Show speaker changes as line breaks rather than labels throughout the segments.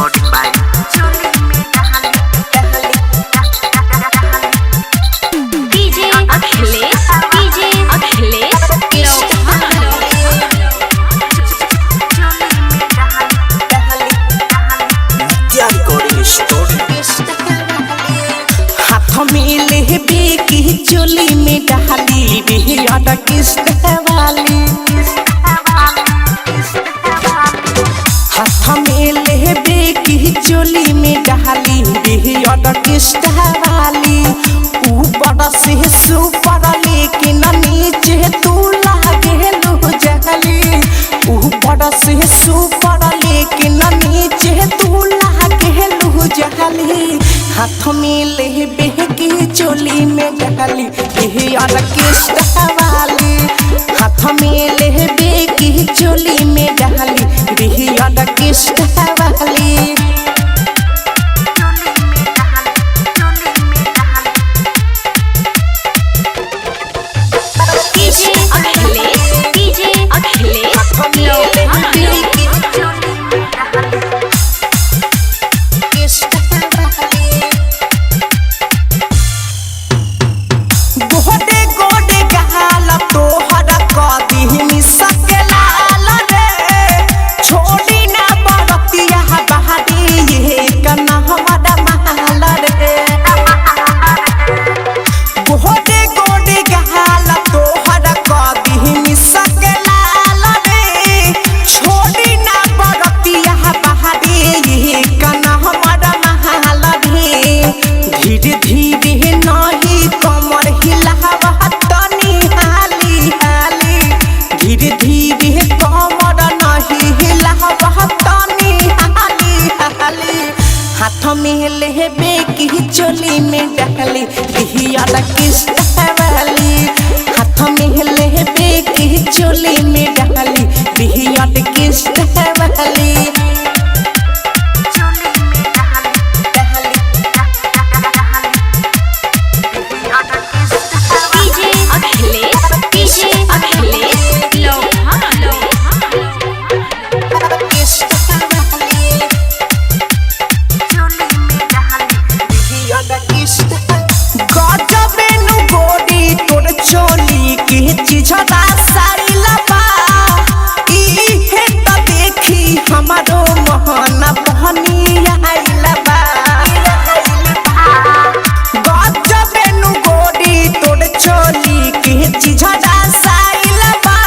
recording by
DJ Akhilesh
recording story
हाथ में लेबे की चोली में डाली बिहार किस्त वाली हाथ में लेबे की चोली में डाली बिहार किस्त वाली ऊपर से सुपर लेकिन नीचे तू लागे लो जहली ऊपर से सुपर लेकिन नीचे तू लागे लो जहली हाथ में लेबे की चोली में डाली बिहार किस्त वाली हाथ में लेबे की चोली में डाली बिहार किस्त वाली गोडे गोडे गहाल तोहर कदी मिसकेला रे छोड़ी ना बरतिया बहादी ये कना हमारा महल रे गोडे गोडे गहाल तोहर कदी मिसकेला रे छोड़ी ना बरतिया बहादी ये कना हमारा महल रे धीरे धीरे नहीं कमर हिलावा तनी हाली हाली धीरे धीरे कमर नहीं हिलावा तनी हाली हाली हाथ में लेबे की चोली में डाली बिहार किस्त वाली हाथ में लेबे की चोली में डाली बिहार किस्त वाली चोली की चिझदा सारी लबा इहे त देखी हमारो मोहन बहनी आइला बा गजबेनु गोरी तोर चोली की चिझदा सारी लबा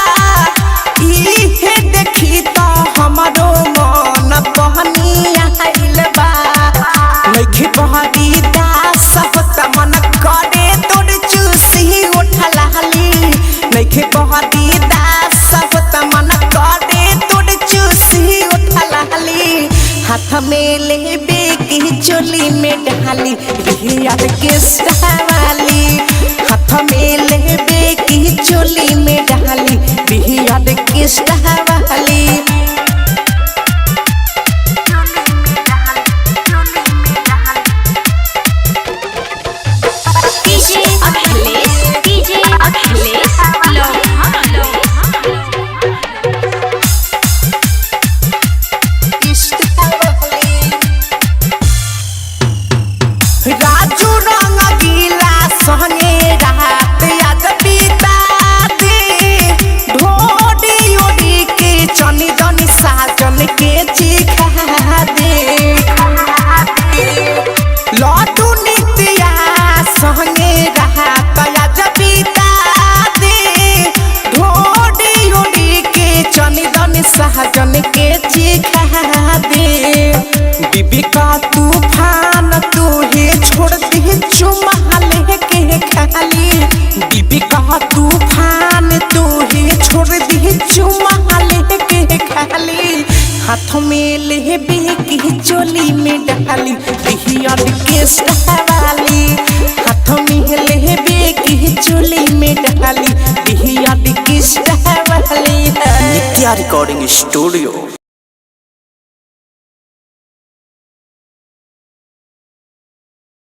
इहे देखी त हमारो मन बहनी आइला बा लइखे बहरी दास सब मन करे तोर चूसी उठला नइखे बहती दास सब तमन करे तोड़ चूसी उठलाली हाथ में लेबे की चोली में डाली बिहार किस्त वाली हाथ में लेबे की चोली में डाली बिहार किस्त वाली राजू रंग गीला सहने रात याद बीता दे ढोडी ओडी के चनी दनी साजन के चिखा दे लड्डू नित्या सहने रात याद बीता दे ढोडी ओडी के चनी दनी साजन के चिखा दे बीबी का तूफान तू ही छोड़ दी चुमा लेके खाली बीबी का तूफान तू ही छोड़ दी चुमा लेके खाली हाथ में लेबे की चोली में डाली बिहार किस्त वाली हाथ में लेबे की चोली में डाली बिहार किस्त वाली
Nitya recording studio।